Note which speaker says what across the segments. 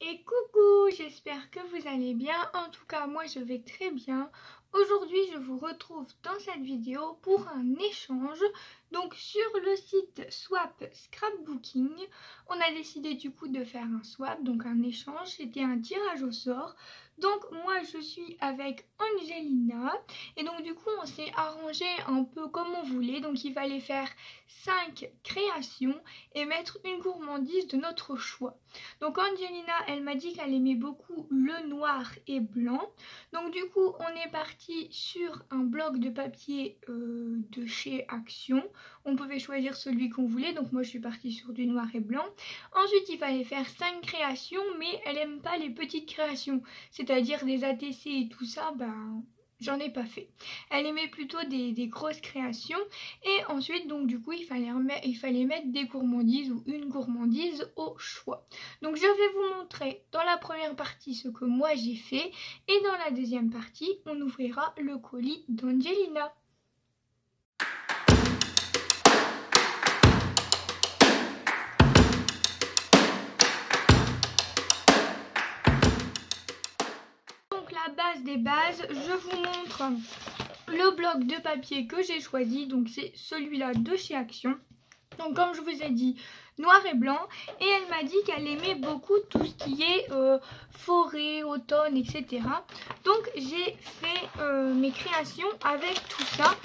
Speaker 1: Et coucou, j'espère que vous allez bien. En tout cas, moi je vais très bien. Aujourd'hui, je vous retrouve dans cette vidéo pour un échange. Donc sur le site Swap Scrapbooking, on a décidé du coup de faire un swap, donc un échange. C'était un tirage au sort. Donc moi je suis avec Angelina et donc du coup on s'est arrangé un peu comme on voulait. Donc il fallait faire 5 créations et mettre une gourmandise de notre choix. Donc Angelina, elle m'a dit qu'elle aimait beaucoup le noir et blanc. Donc du coup, on est parti sur un bloc de papier de chez Action. On pouvait choisir celui qu'on voulait. Donc moi, je suis partie sur du noir et blanc. Ensuite, il fallait faire 5 créations, mais elle aime pas les petites créations. C'est-à-dire des ATC et tout ça, j'en ai pas fait. Elle aimait plutôt des grosses créations. Et ensuite, donc du coup, il fallait mettre des gourmandises ou une gourmandise au choix. Donc je vais vous montrer dans la première partie ce que moi j'ai fait. Et dans la deuxième partie, on ouvrira le colis d'Angelina. La base des bases, je vous montre le bloc de papier que j'ai choisi, donc c'est celui-là de chez Action. Donc comme je vous ai dit, noir et blanc, et elle m'a dit qu'elle aimait beaucoup tout ce qui est forêt, automne, etc. Donc j'ai fait mes créations avec tout ça.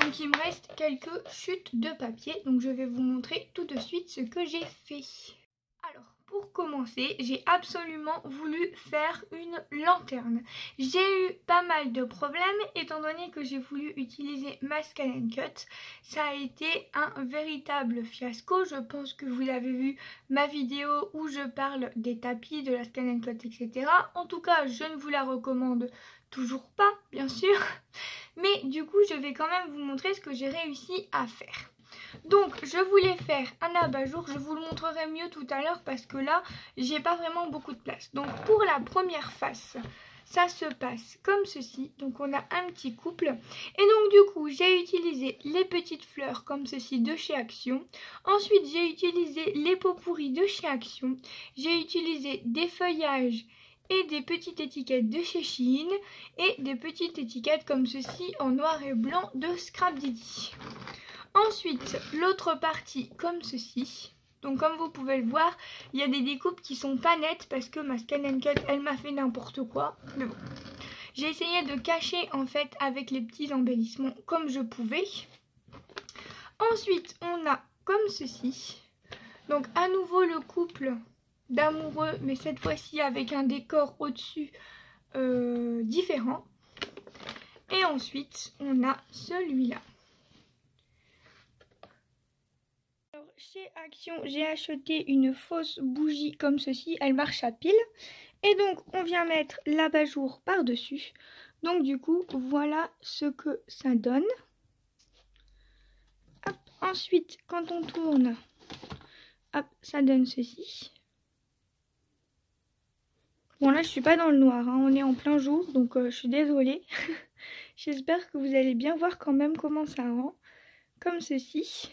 Speaker 1: Donc il me reste quelques chutes de papier, donc je vais vous montrer tout de suite ce que j'ai fait. Alors, pour commencer, j'ai absolument voulu faire une lanterne. J'ai eu pas mal de problèmes étant donné que j'ai voulu utiliser ma Scan & Cut. Ça a été un véritable fiasco. Je pense que vous avez vu ma vidéo où je parle des tapis, de la Scan & Cut, etc. En tout cas, je ne vous la recommande toujours pas, bien sûr. Mais du coup, je vais quand même vous montrer ce que j'ai réussi à faire. Donc je voulais faire un abat-jour, je vous le montrerai mieux tout à l'heure parce que là j'ai pas vraiment beaucoup de place. Donc pour la première face, ça se passe comme ceci. Donc on a un petit couple et donc du coup j'ai utilisé les petites fleurs comme ceci de chez Action. Ensuite j'ai utilisé les pots pourris de chez Action. J'ai utilisé des feuillages et des petites étiquettes de chez Shein et des petites étiquettes comme ceci en noir et blanc de Scrap Didi. Ensuite, l'autre partie comme ceci. Donc comme vous pouvez le voir, il y a des découpes qui sont pas nettes parce que ma Scan & Cut, elle m'a fait n'importe quoi. Mais bon, j'ai essayé de cacher en fait avec les petits embellissements comme je pouvais. Ensuite, on a comme ceci. Donc à nouveau le couple d'amoureux, mais cette fois-ci avec un décor au-dessus différent. Et ensuite, on a celui-là. Chez Action, j'ai acheté une fausse bougie comme ceci, elle marche à pile. Et donc, on vient mettre l'abat-jour par-dessus. Donc, du coup, voilà ce que ça donne. Hop. Ensuite, quand on tourne, hop, ça donne ceci. Bon, là, je suis pas dans le noir, hein, on est en plein jour, donc je suis désolée. J'espère que vous allez bien voir quand même comment ça rend. Comme ceci.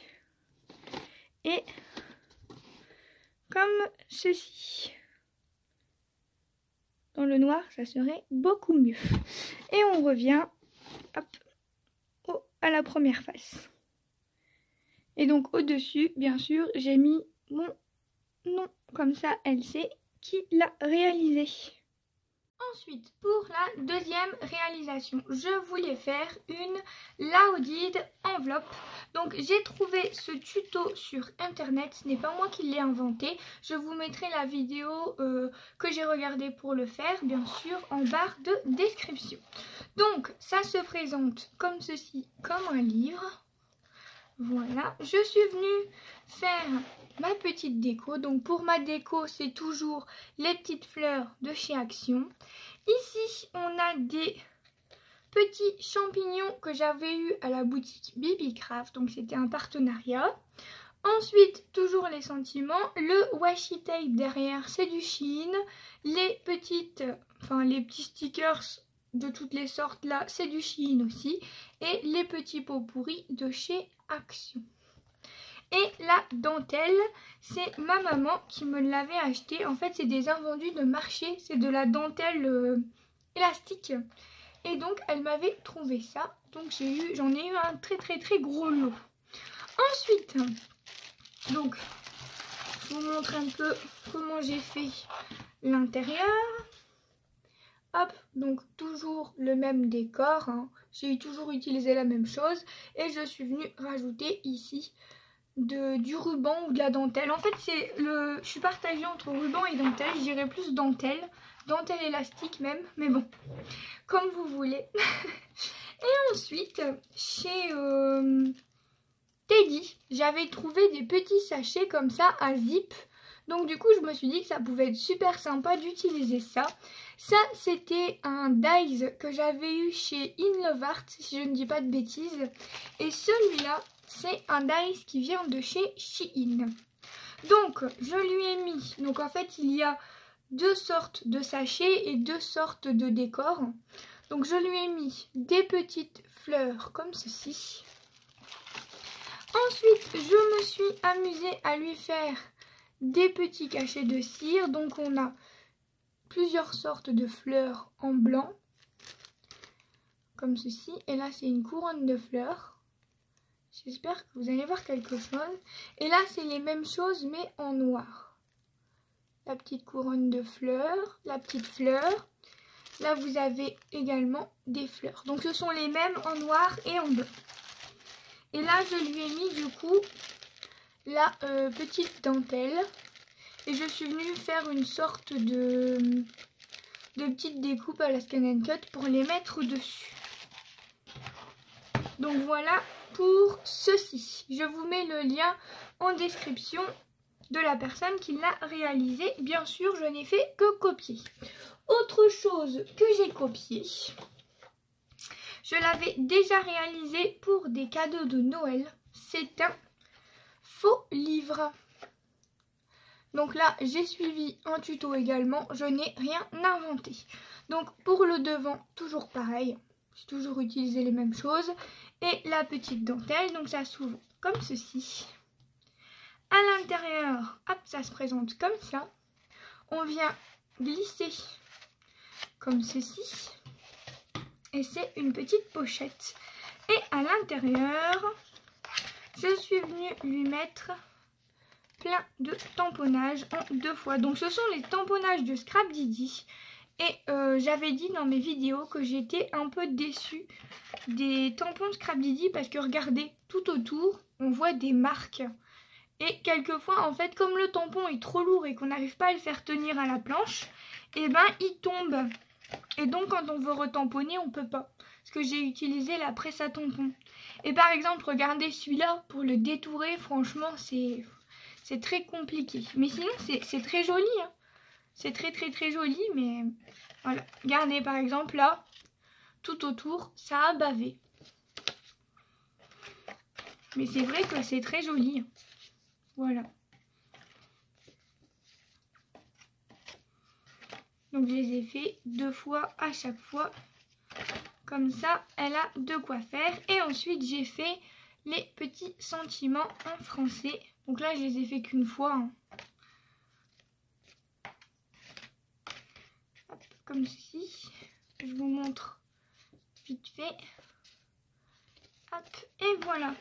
Speaker 1: Et comme ceci. Dans le noir, ça serait beaucoup mieux. Et on revient hop, à la première face. Et donc au-dessus, bien sûr, j'ai mis mon nom. Comme ça, elle sait qui l'a réalisé. Ensuite, pour la deuxième réalisation, je voulais faire une Laudide enveloppe. Donc j'ai trouvé ce tuto sur internet, ce n'est pas moi qui l'ai inventé. Je vous mettrai la vidéo que j'ai regardée pour le faire, bien sûr, en barre de description. Donc ça se présente comme ceci, comme un livre. Voilà, je suis venue faire ma petite déco. Donc pour ma déco, c'est toujours les petites fleurs de chez Action. Ici, on a des petits champignons que j'avais eu à la boutique Bibicraft. Donc c'était un partenariat. Ensuite, toujours les sentiments. Le washi tape derrière, c'est du Shein. Les petits stickers de toutes les sortes là, c'est du Shein aussi. Et les petits pots pourris de chez Action. Et la dentelle, c'est ma maman qui me l'avait acheté. En fait, c'est des invendus de marché. C'est de la dentelle élastique. Et donc, elle m'avait trouvé ça. Donc, j'en ai eu un très gros lot. Ensuite, donc, je vous montre un peu comment j'ai fait l'intérieur. Hop, donc toujours le même décor, hein. J'ai toujours utilisé la même chose et je suis venue rajouter ici du ruban ou de la dentelle. En fait, je suis partagée entre ruban et dentelle, je dirais plus dentelle élastique même, mais bon, comme vous voulez. Et ensuite, chez Teddy, j'avais trouvé des petits sachets comme ça à zip. Donc du coup, je me suis dit que ça pouvait être super sympa d'utiliser ça. Ça, c'était un dies que j'avais eu chez In Love Art, si je ne dis pas de bêtises. Et celui-là, c'est un dies qui vient de chez Shein. Donc, je lui ai mis... Donc en fait, il y a deux sortes de sachets et deux sortes de décors. Donc je lui ai mis des petites fleurs comme ceci. Ensuite, je me suis amusée à lui faire des petits cachets de cire. Donc on a plusieurs sortes de fleurs en blanc, comme ceci. Et là, c'est une couronne de fleurs. J'espère que vous allez voir quelque chose. Et là, c'est les mêmes choses, mais en noir. La petite couronne de fleurs, la petite fleur. Là, vous avez également des fleurs. Donc, ce sont les mêmes en noir et en blanc. Et là, je lui ai mis, du coup, la petite dentelle. Et je suis venue faire une sorte de petite découpe à la Scan & Cut pour les mettre dessus. Donc voilà pour ceci. Je vous mets le lien en description de la personne qui l'a réalisé. Bien sûr, je n'ai fait que copier. Autre chose que j'ai copié, je l'avais déjà réalisé pour des cadeaux de Noël. C'est un faux livre. Donc là, j'ai suivi un tuto également. Je n'ai rien inventé. Donc pour le devant, toujours pareil. J'ai toujours utilisé les mêmes choses. Et la petite dentelle, donc ça s'ouvre comme ceci. À l'intérieur, hop, ça se présente comme ça. On vient glisser comme ceci. Et c'est une petite pochette. Et à l'intérieur, je suis venue lui mettre plein de tamponnages en 2 fois. Donc ce sont les tamponnages de Scrap Didi. Et j'avais dit dans mes vidéos que j'étais un peu déçue des tampons Scrap Didi parce que regardez, tout autour, on voit des marques. Et quelquefois, en fait, comme le tampon est trop lourd et qu'on n'arrive pas à le faire tenir à la planche, et ben il tombe. Et donc quand on veut retamponner, on peut pas. Parce que j'ai utilisé la presse à tampon. Et par exemple, regardez celui-là, pour le détourer, franchement, c'est très compliqué. Mais sinon, c'est très joli, hein. C'est très joli, mais voilà. Regardez par exemple là, tout autour, ça a bavé. Mais c'est vrai que c'est très joli. Voilà. Donc je les ai fait 2 fois à chaque fois. Comme ça, elle a de quoi faire. Et ensuite, j'ai fait les petits sentiments en français. Donc là, je les ai fait qu'une fois, hein. Hop, comme ceci. Je vous montre vite fait. Hop, et voilà.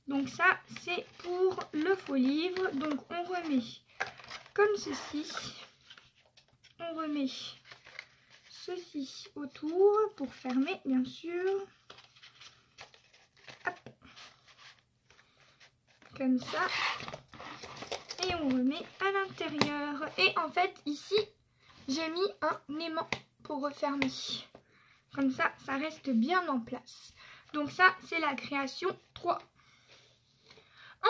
Speaker 1: Donc ça, c'est pour le faux livre. Donc on remet comme ceci. On remet ceci autour pour fermer, bien sûr. Hop. Comme ça. Et on remet à l'intérieur. Et en fait, ici, j'ai mis un aimant pour refermer. Comme ça, ça reste bien en place. Donc ça, c'est la création 3.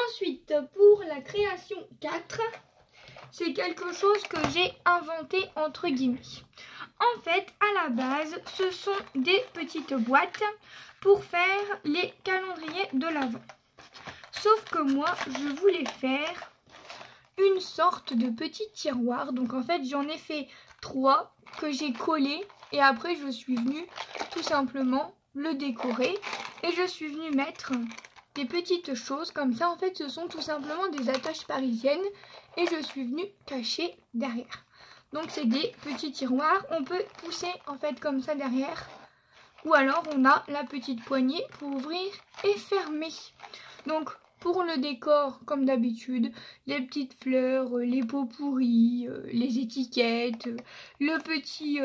Speaker 1: Ensuite, pour la création 4, c'est quelque chose que j'ai inventé entre guillemets. En fait, à la base, ce sont des petites boîtes pour faire les calendriers de l'Avent. Sauf que moi, je voulais faire une sorte de petit tiroir. Donc en fait, j'en ai fait 3 que j'ai collés. Et après, je suis venue tout simplement le décorer. Et je suis venue mettre des petites choses comme ça. En fait, ce sont tout simplement des attaches parisiennes et je suis venue cacher derrière. Donc c'est des petits tiroirs, on peut pousser en fait comme ça derrière. Ou alors on a la petite poignée pour ouvrir et fermer. Donc pour le décor, comme d'habitude, les petites fleurs, les pots pourris, les étiquettes, le petit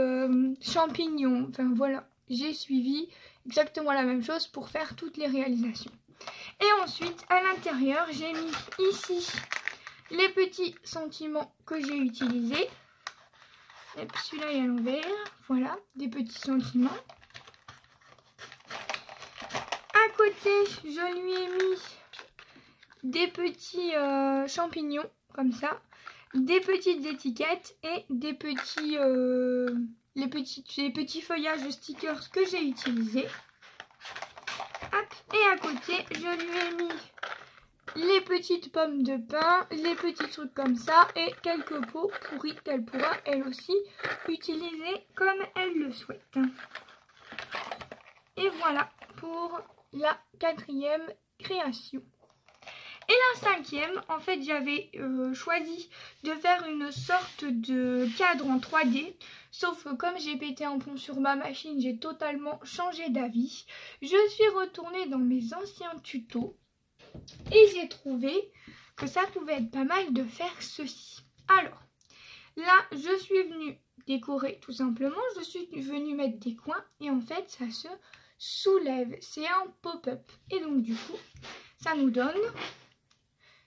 Speaker 1: champignon. Enfin voilà, j'ai suivi exactement la même chose pour faire toutes les réalisations. Et ensuite, à l'intérieur, j'ai mis ici les petits sentiments que j'ai utilisés. Et puis celui-là est à l'envers. Voilà, des petits sentiments. À côté, je lui ai mis des petits champignons, comme ça. Des petites étiquettes et des petits, les petits feuillages de stickers que j'ai utilisés. Hop. Et à côté, je lui ai mis les petites pommes de pin, les petits trucs comme ça et quelques pots pourris qu'elle pourra elle aussi utiliser comme elle le souhaite. Et voilà pour la 4e création. Et la 5e, en fait j'avais choisi de faire une sorte de cadre en 3D. Sauf que comme j'ai pété un plomb sur ma machine, j'ai totalement changé d'avis. Je suis retournée dans mes anciens tutos. Et j'ai trouvé que ça pouvait être pas mal de faire ceci. Alors, là, je suis venue décorer tout simplement. Je suis venue mettre des coins et en fait, ça se soulève. C'est un pop-up. Et donc, du coup, ça nous donne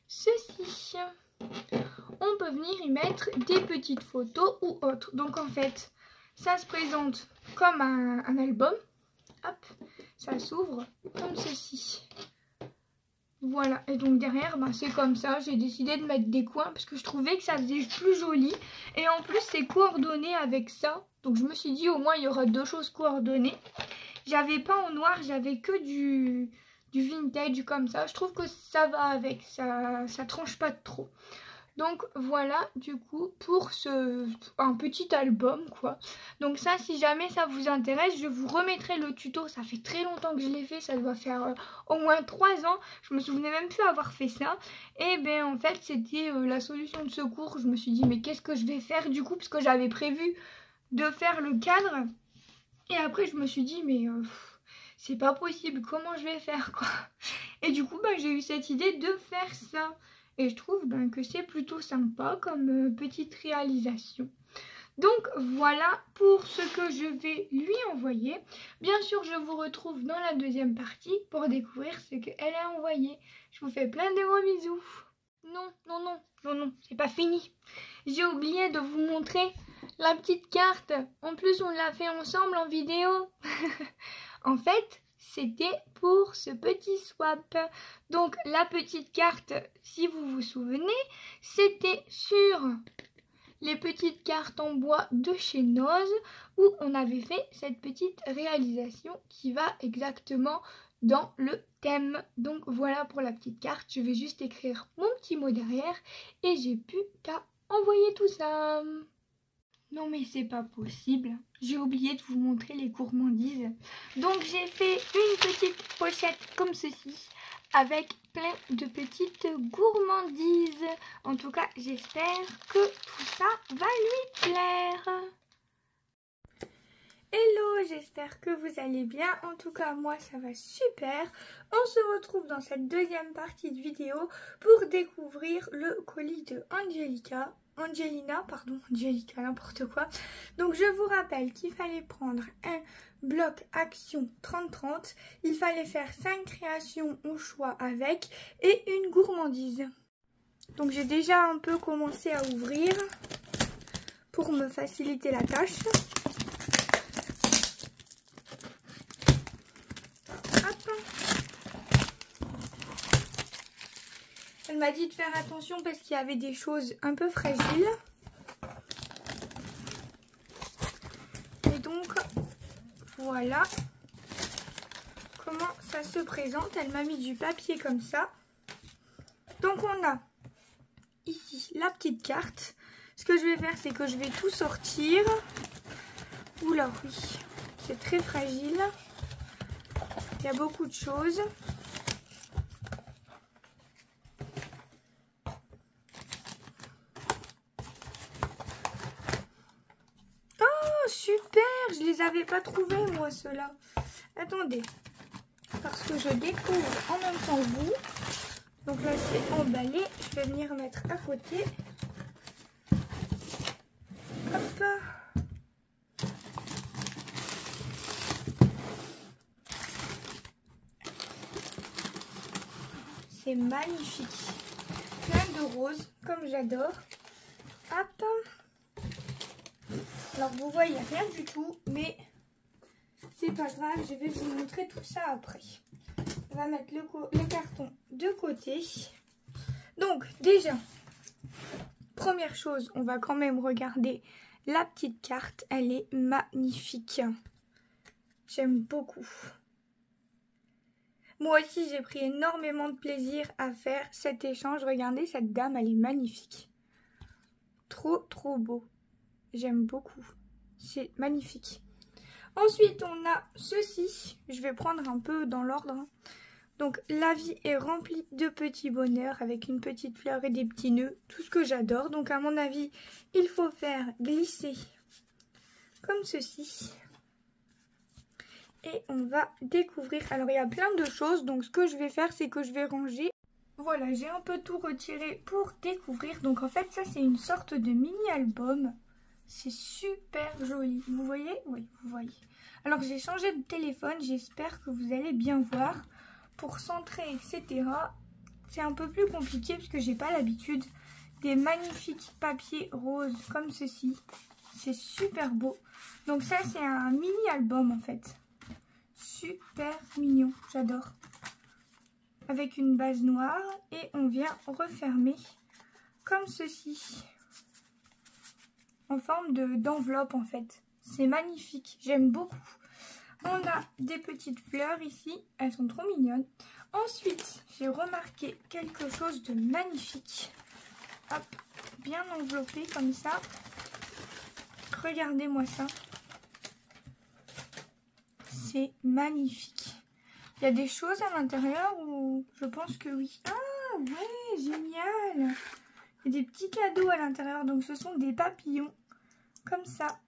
Speaker 1: ceci. On peut venir y mettre des petites photos ou autres. Donc, en fait, ça se présente comme un album. Hop, ça s'ouvre comme ceci. Voilà, et donc derrière, c'est comme ça, j'ai décidé de mettre des coins parce que je trouvais que ça faisait plus joli. Et en plus, c'est coordonné avec ça. Donc je me suis dit, au moins, il y aura 2 choses coordonnées. J'avais pas en noir, j'avais que du vintage comme ça. Je trouve que ça va avec, ça tranche pas trop. Donc voilà, du coup, pour un petit album, quoi. Donc ça, si jamais ça vous intéresse, je vous remettrai le tuto. Ça fait très longtemps que je l'ai fait, ça doit faire au moins 3 ans. Je me souvenais même plus avoir fait ça. Et ben en fait, c'était la solution de secours. Je me suis dit, mais qu'est-ce que je vais faire du coup? Parce que j'avais prévu de faire le cadre. Et après, je me suis dit, mais c'est pas possible, comment je vais faire, quoi? Et du coup, j'ai eu cette idée de faire ça. Et je trouve que c'est plutôt sympa comme petite réalisation. Donc voilà pour ce que je vais lui envoyer. Bien sûr, je vous retrouve dans la 2e partie pour découvrir ce qu'elle a envoyé. Je vous fais plein de gros bisous. Non, c'est pas fini. J'ai oublié de vous montrer la petite carte. En plus, on l'a fait ensemble en vidéo. En fait, c'était pour ce petit swap. Donc la petite carte, si vous vous souvenez, c'était sur les petites cartes en bois de chez Noz où on avait fait cette petite réalisation qui va exactement dans le thème. Donc voilà pour la petite carte, je vais juste écrire mon petit mot derrière et j'ai plus qu'à envoyer tout ça. Non mais c'est pas possible, j'ai oublié de vous montrer les gourmandises. Donc j'ai fait une petite pochette comme ceci avec plein de petites gourmandises. En tout cas, j'espère que tout ça va lui plaire. Hello, j'espère que vous allez bien. En tout cas, moi, ça va super. On se retrouve dans cette 2e partie de vidéo pour découvrir le colis de Angelina, n'importe quoi. Donc, je vous rappelle qu'il fallait prendre un bloc action 30-30. Il fallait faire 5 créations au choix avec et une gourmandise. Donc, j'ai déjà un peu commencé à ouvrir pour me faciliter la tâche. Elle m'a dit de faire attention parce qu'il y avait des choses un peu fragiles. Et donc, voilà comment ça se présente. Elle m'a mis du papier comme ça. Donc, on a ici la petite carte. Ce que je vais faire, c'est que je vais tout sortir. Oula, oui, c'est très fragile. Il y a beaucoup de choses. super! Je les avais pas trouvés, moi, ceux-là. Attendez. Parce que je découvre en même temps que vous. Donc là, c'est emballé. Je vais venir mettre à côté. Hop. C'est magnifique. Plein de roses, comme j'adore. Hop. Alors, vous voyez rien du tout, mais c'est pas grave. Je vais vous montrer tout ça après. On va mettre les cartons de côté. Donc, déjà, première chose, on va quand même regarder la petite carte. Elle est magnifique. J'aime beaucoup. Moi aussi, j'ai pris énormément de plaisir à faire cet échange. Regardez, cette dame, elle est magnifique. Trop, trop beau. J'aime beaucoup. C'est magnifique. Ensuite, on a ceci. Je vais prendre un peu dans l'ordre. Donc, la vie est remplie de petits bonheurs avec une petite fleur et des petits nœuds. Tout ce que j'adore. Donc, à mon avis, il faut faire glisser comme ceci. Et on va découvrir. Alors, il y a plein de choses. Donc, ce que je vais faire, c'est que je vais ranger. Voilà, j'ai un peu tout retiré pour découvrir. Donc, en fait, ça, c'est une sorte de mini-album. C'est super joli. Vous voyez? Oui, vous voyez. Alors, j'ai changé de téléphone. J'espère que vous allez bien voir. Pour centrer, etc. C'est un peu plus compliqué parce que j'ai pas l'habitude. Des magnifiques papiers roses comme ceci. C'est super beau. Donc, ça, c'est un mini-album, en fait. Super mignon, j'adore. Avec une base noire et on vient refermer comme ceci. En forme d'enveloppe en fait. C'est magnifique, j'aime beaucoup. On a des petites fleurs ici, elles sont trop mignonnes. Ensuite, j'ai remarqué quelque chose de magnifique. Hop, bien enveloppé comme ça. Regardez-moi ça. C'est magnifique. Il y a des choses à l'intérieur ou je pense que oui. Ah ouais, génial. Il y a des petits cadeaux à l'intérieur. Donc ce sont des papillons. Comme ça.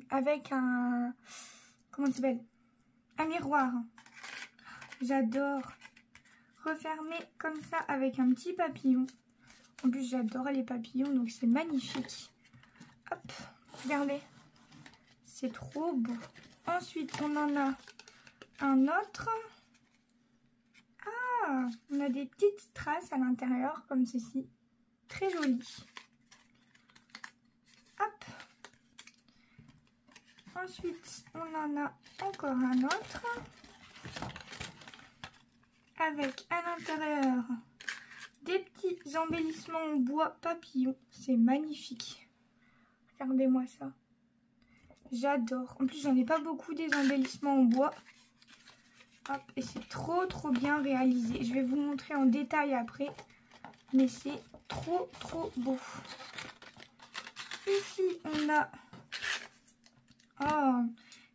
Speaker 1: Avec un... Comment ça s'appelle? Un miroir. J'adore. Refermé comme ça avec un petit papillon. En plus j'adore les papillons. Donc c'est magnifique. Hop. Regardez. C'est trop beau. Ensuite on en a un autre. Ah, on a des petites strass à l'intérieur comme ceci. Très joli. Hop. Ensuite, on en a encore un autre. Avec à l'intérieur des petits embellissements en bois papillon. C'est magnifique. Regardez-moi ça. J'adore. En plus, j'en ai pas beaucoup des embellissements en bois. Hop, et c'est trop trop bien réalisé. Je vais vous montrer en détail après. Mais c'est trop trop beau. Ici, on a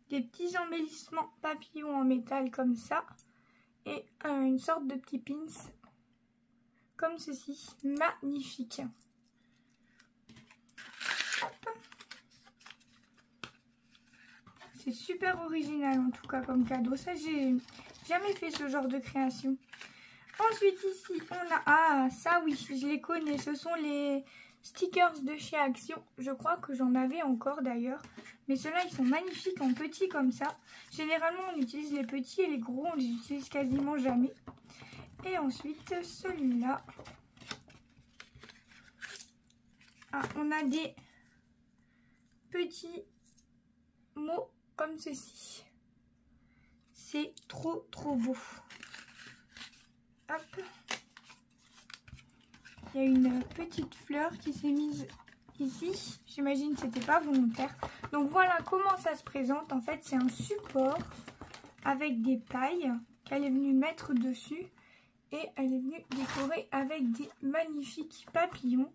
Speaker 1: des petits embellissements papillons en métal comme ça. Et une sorte de petit pins. Comme ceci. Magnifique. C'est super original en tout cas comme cadeau. Ça, j'ai jamais fait ce genre de création. Ensuite ici, on a... Ah, ça oui, je les connais. Ce sont les stickers de chez Action. Je crois que j'en avais encore d'ailleurs. Mais ceux-là, ils sont magnifiques en petits comme ça. Généralement, on utilise les petits et les gros. On les utilise quasiment jamais. Et ensuite, celui-là. Ah, on a des petits mots comme ceci. C'est trop trop beau. Hop. Il y a une petite fleur qui s'est mise ici. J'imagine que c'était pas volontaire. Donc voilà comment ça se présente. En fait, c'est un support avec des pailles qu'elle est venue mettre dessus. Et elle est venue décorer avec des magnifiques papillons.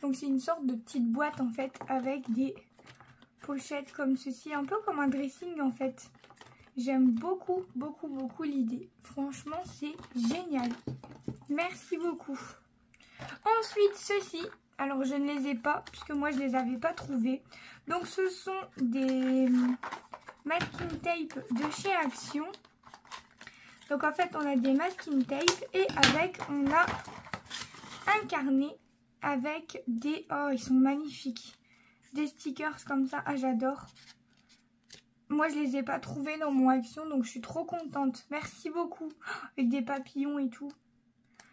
Speaker 1: Donc c'est une sorte de petite boîte en fait avec des pochettes comme ceci. Un peu comme un dressing en fait. J'aime beaucoup, beaucoup, beaucoup l'idée. Franchement, c'est génial. Merci beaucoup. Ensuite, ceci. Alors je ne les ai pas puisque moi je les avais pas trouvés. Donc ce sont des masking tape de chez Action. Donc en fait on a des masking tape et avec on a un carnet avec des... Oh ils sont magnifiques. Des stickers comme ça. Ah j'adore. Moi je les ai pas trouvés dans mon Action donc je suis trop contente. Merci beaucoup. Avec des papillons et tout.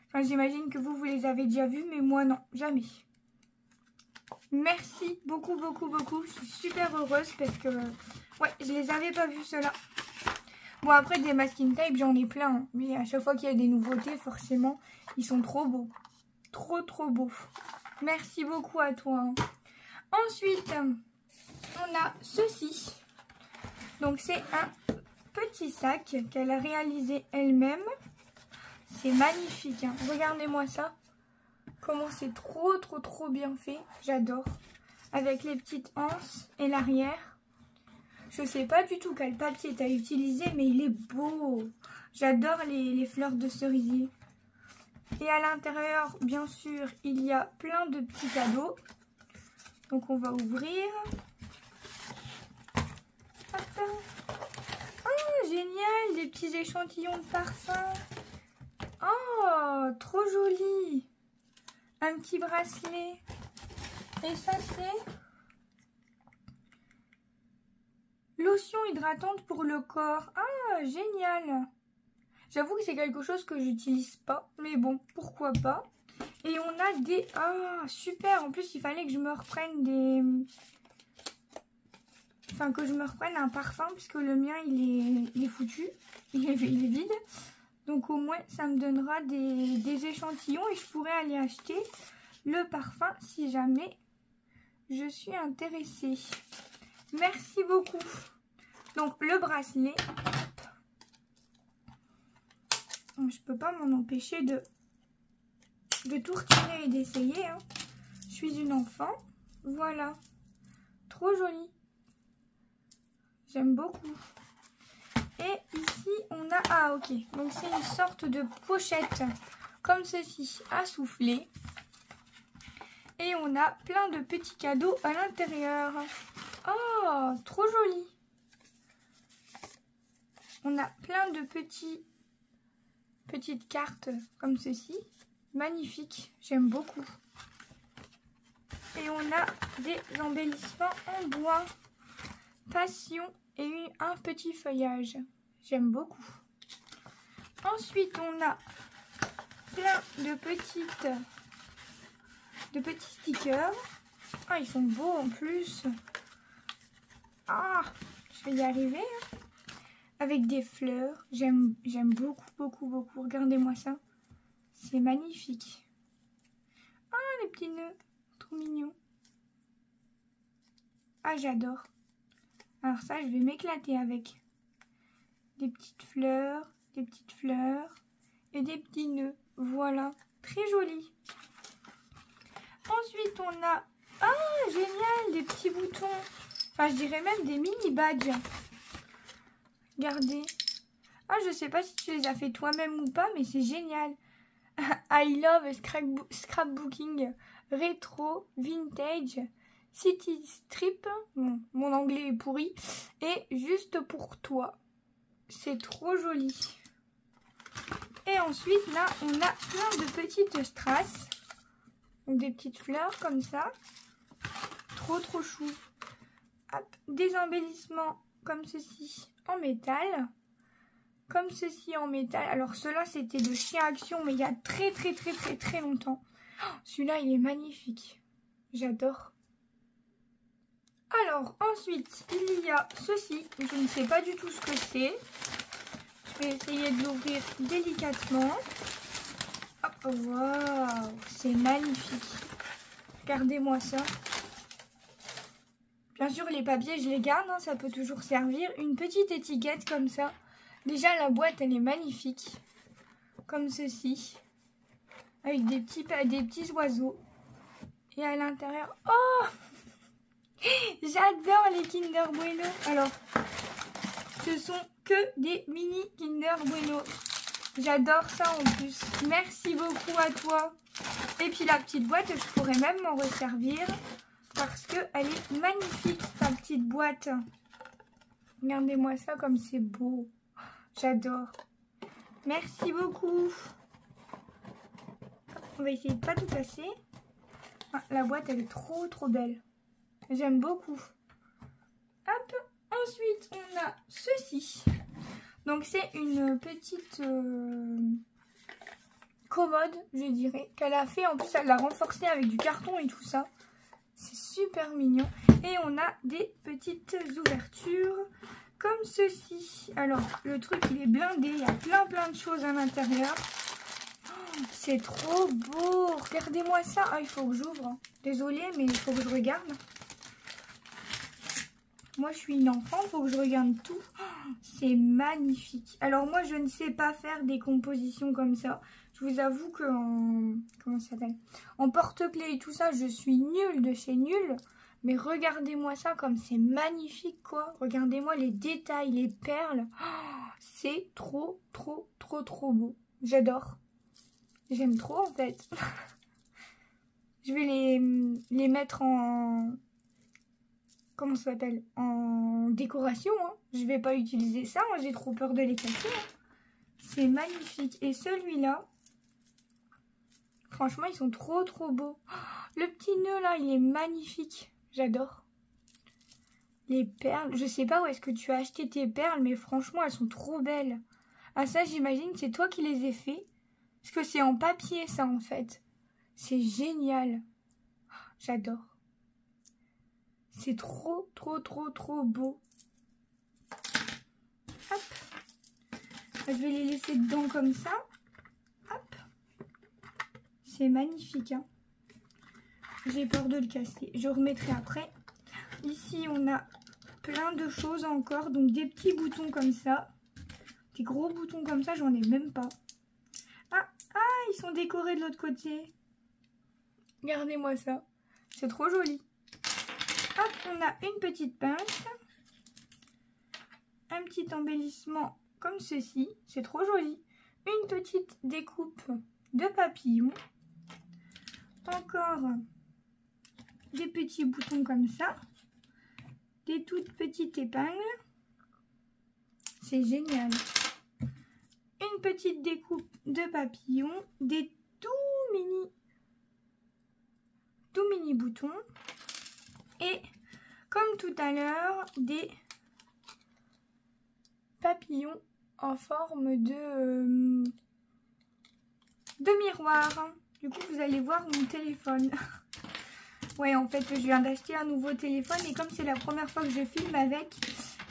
Speaker 1: Enfin, j'imagine que vous les avez déjà vus mais moi non, jamais. Merci beaucoup, beaucoup, beaucoup. Je suis super heureuse parce que... ouais, je les avais pas vus ceux-là. Bon, après, des masking tape, j'en ai plein. Hein. Mais à chaque fois qu'il y a des nouveautés, forcément, ils sont trop beaux. Trop, trop beaux. Merci beaucoup à toi. Hein. Ensuite, on a ceci. Donc, c'est un petit sac qu'elle a réalisé elle-même. C'est magnifique. Hein. Regardez-moi ça. Comment c'est trop, trop, trop bien fait. J'adore. Avec les petites anses et l'arrière. Je sais pas du tout quel papier tu as utilisé, mais il est beau. J'adore les fleurs de cerisier. Et à l'intérieur, bien sûr, il y a plein de petits cadeaux. Donc, on va ouvrir. Hop. Oh, génial. Des petits échantillons de parfum. Oh, trop joli. Un petit bracelet. Et ça, c'est lotion hydratante pour le corps. Ah, génial. J'avoue que c'est quelque chose que j'utilise pas. Mais bon, pourquoi pas. Et on a des... Ah, super. En plus, il fallait que je me reprenne des... Enfin, que je me reprenne un parfum. Puisque le mien, il est foutu. Il est vide. Donc au moins, ça me donnera des échantillons. Et je pourrais aller acheter le parfum si jamais je suis intéressée. Merci beaucoup. Donc le bracelet. Je peux pas m'en empêcher de tout retirer et d'essayer. Hein. Je suis une enfant. Voilà. Trop joli. J'aime beaucoup. Et ici on a... Ah ok. Donc c'est une sorte de pochette. Comme ceci. À souffler. Et on a plein de petits cadeaux à l'intérieur. Oh, trop joli. On a plein de petites cartes comme ceci. Magnifique, j'aime beaucoup. Et on a des embellissements en bois. Passion et un petit feuillage. J'aime beaucoup. Ensuite, on a plein de petits stickers. Ah, ils sont beaux en plus. Ah, je vais y arriver. Hein. Avec des fleurs. J'aime beaucoup, beaucoup, beaucoup. Regardez-moi ça. C'est magnifique. Ah, les petits nœuds. Trop mignons. Ah, j'adore. Alors ça, je vais m'éclater avec. Des petites fleurs et des petits nœuds. Voilà. Très joli. Ensuite, on a... Ah, génial, des petits boutons. Enfin, je dirais même des mini badges. Regardez. Ah, je sais pas si tu les as fait toi-même ou pas, mais c'est génial. I love scrapbooking, rétro, vintage, city strip. Bon, mon anglais est pourri. Et juste pour toi. C'est trop joli. Et ensuite, là, on a plein de petites strass. Donc, des petites fleurs comme ça. Trop, trop chou. Hop, des embellissements comme ceci en métal. Comme ceci en métal. Alors, ceux-là, c'était de chez Action, mais il y a très, très, très, très, très longtemps. Oh, celui-là, il est magnifique. J'adore. Alors, ensuite, il y a ceci. Je ne sais pas du tout ce que c'est. Je vais essayer de l'ouvrir délicatement. Oh, waouh, c'est magnifique. Regardez-moi ça. Bien sûr, les papiers, je les garde. Hein, ça peut toujours servir. Une petite étiquette comme ça. Déjà, la boîte, elle est magnifique. Comme ceci. Avec des petits oiseaux. Et à l'intérieur... Oh! J'adore les Kinder Bueno. Alors, ce sont que des mini Kinder Bueno. J'adore ça en plus. Merci beaucoup à toi. Et puis la petite boîte, je pourrais même m'en resservir parce qu'elle est magnifique, sa petite boîte. Regardez-moi ça comme c'est beau. J'adore. Merci beaucoup. On va essayer de pas tout casser. Ah, la boîte, elle est trop belle. J'aime beaucoup. Hop. Ensuite, on a ceci. Donc, c'est une petite commode, je dirais, qu'elle a fait. En plus, elle l'a renforcée avec du carton et tout ça. C'est super mignon. Et on a des petites ouvertures comme ceci. Alors, le truc, il est blindé. Il y a plein de choses à l'intérieur. Oh, c'est trop beau. Regardez-moi ça. Ah, il faut que j'ouvre. Désolée, mais il faut que je regarde. Moi, je suis une enfant. Il faut que je regarde tout. Oh, c'est magnifique. Alors, moi, je ne sais pas faire des compositions comme ça. Je vous avoue que comment ça s'appelle, en porte-clés et tout ça, je suis nulle de chez nulle. Mais regardez-moi ça comme c'est magnifique, quoi. Regardez-moi les détails, les perles. Oh, c'est trop beau. J'adore. J'aime trop, en fait. Je vais les mettre en... Comment ça s'appelle? En décoration, hein. Je vais pas utiliser ça. Moi, j'ai trop peur de les casser. Hein. C'est magnifique. Et celui-là... Franchement, ils sont trop beaux. Oh, le petit nœud là, il est magnifique. J'adore. Les perles. Je sais pas où est-ce que tu as acheté tes perles, mais franchement, elles sont trop belles. Ah ça, j'imagine, c'est toi qui les ai fait. Parce que c'est en papier, ça, en fait. C'est génial. Oh, j'adore. C'est trop beau. Hop. Je vais les laisser dedans comme ça. Hop. C'est magnifique, hein. J'ai peur de le casser. Je remettrai après. Ici, on a plein de choses encore. Donc, des petits boutons comme ça. Des gros boutons comme ça, j'en ai même pas. Ah, ils sont décorés de l'autre côté. Regardez-moi ça. C'est trop joli. Hop, on a une petite pince. Un petit embellissement comme ceci. C'est trop joli. Une petite découpe de papillons. Encore des petits boutons comme ça. Des toutes petites épingles. C'est génial. Une petite découpe de papillons. Des tout mini boutons. Et comme tout à l'heure, des papillons en forme de miroir. Du coup, vous allez voir mon téléphone. Ouais, en fait, je viens d'acheter un nouveau téléphone et comme c'est la première fois que je filme avec,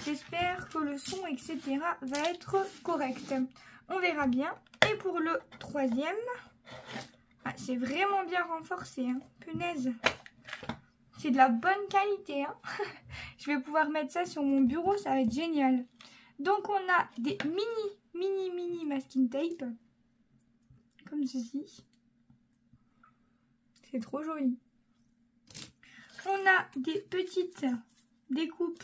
Speaker 1: j'espère que le son, etc. va être correct. On verra bien. Et pour le troisième, c'est vraiment bien renforcé. Hein. Punaise. C'est de la bonne qualité. Hein. Je vais pouvoir mettre ça sur mon bureau, ça va être génial. Donc, on a des mini masking tape. Comme ceci. C'est trop joli. On a des petites découpes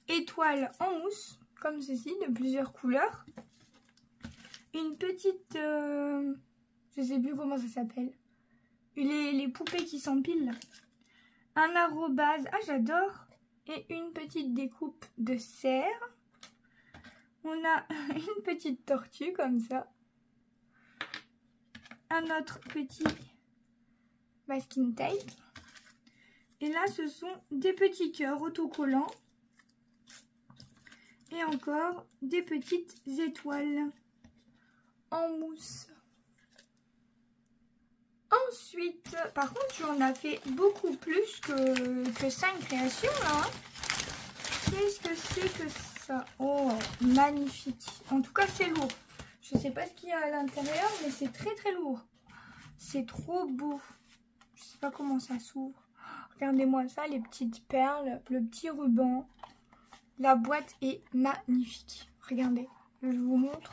Speaker 1: étoiles en mousse, comme ceci, de plusieurs couleurs. Une petite... je sais plus comment ça s'appelle. Les poupées qui s'empilent. Un arrobase. Ah, j'adore. Et une petite découpe de cerf. On a une petite tortue comme ça. Un autre petit masking tape. Et là, ce sont des petits cœurs autocollants. Et encore des petites étoiles en mousse. Ensuite, par contre, j'en ai fait beaucoup plus que 5 créations là. Qu'est-ce que c'est que ça? Oh, magnifique. En tout cas, c'est lourd. Je sais pas ce qu'il y a à l'intérieur, mais c'est très lourd. C'est trop beau. Je sais pas comment ça s'ouvre. Regardez-moi ça, les petites perles, le petit ruban. La boîte est magnifique. Regardez, je vous montre.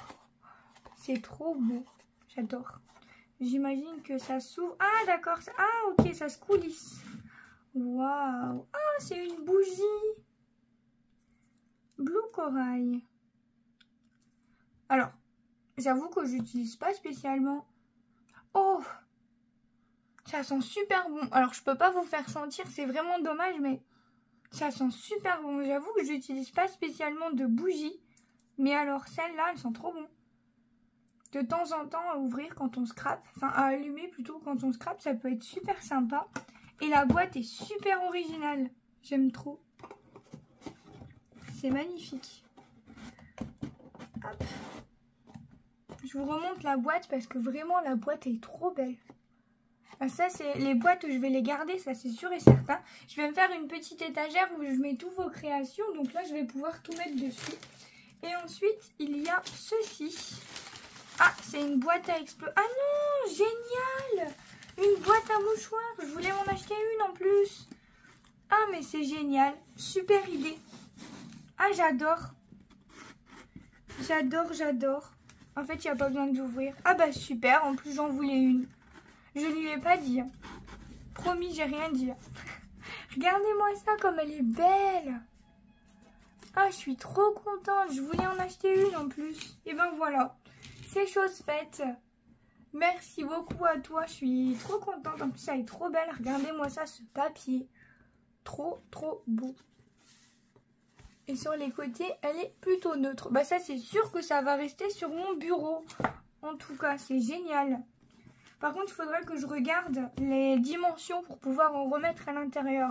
Speaker 1: C'est trop beau. J'adore. J'imagine que ça s'ouvre. Ah, d'accord. Ah, ok, ça se coulisse. Waouh. Ah, c'est une bougie. Blue corail. Alors, j'avoue que j'utilise pas spécialement. Oh, Ça sent super bon. Alors je peux pas vous faire sentir, c'est vraiment dommage, mais ça sent super bon. J'avoue que j'utilise pas spécialement de bougies, mais alors celle-là, elle sent trop bon. De temps en temps à ouvrir quand on scrape, enfin à allumer plutôt quand on scrape, ça peut être super sympa. Et la boîte est super originale. J'aime trop. C'est magnifique. Hop. Je vous remonte la boîte parce que vraiment la boîte est trop belle. Ah, ça c'est les boîtes, je vais les garder, ça c'est sûr et certain. Je vais me faire une petite étagère où je mets toutes vos créations. Donc là je vais pouvoir tout mettre dessus. Et ensuite il y a ceci. Ah, c'est une boîte à exploser. Ah non, génial! Une boîte à mouchoirs. Je voulais m'en acheter une en plus. Ah mais c'est génial. Super idée. Ah j'adore. J'adore. En fait, il n'y a pas besoin de l'ouvrir. Ah bah super, en plus j'en voulais une. Je ne lui ai pas dit. Promis, j'ai rien dit. Regardez-moi ça comme elle est belle. Ah, je suis trop contente. Je voulais en acheter une en plus. Et ben voilà, c'est chose faite. Merci beaucoup à toi. Je suis trop contente. En plus, elle est trop belle. Regardez-moi ça, ce papier. Trop beau. Et sur les côtés, elle est plutôt neutre. Bah ça, c'est sûr que ça va rester sur mon bureau. En tout cas, c'est génial. Par contre, il faudrait que je regarde les dimensions pour pouvoir en remettre à l'intérieur.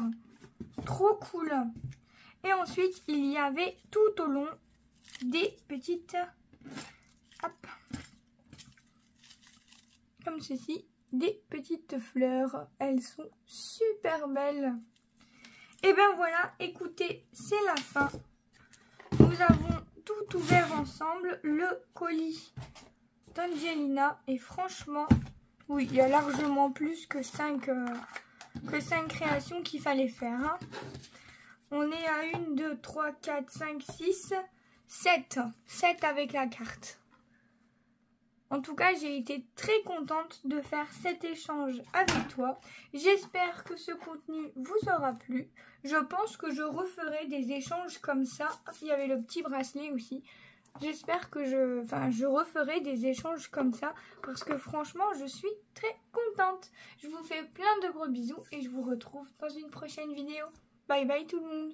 Speaker 1: Trop cool. Et ensuite, il y avait tout au long des petites... Hop. Comme ceci. Des petites fleurs. Elles sont super belles. Et ben voilà, écoutez, c'est la fin. Nous avons tout ouvert ensemble. Le colis d'Angelina. Et franchement... Oui, il y a largement plus que 5 créations qu'il fallait faire. Hein. On est à 1, 2, 3, 4, 5, 6, 7. 7 avec la carte. En tout cas, j'ai été très contente de faire cet échange avec toi. J'espère que ce contenu vous aura plu. Je pense que je referai des échanges comme ça. Il y avait le petit bracelet aussi. J'espère que je referai des échanges comme ça parce que franchement, je suis très contente. Je vous fais plein de gros bisous et je vous retrouve dans une prochaine vidéo. Bye bye tout le monde.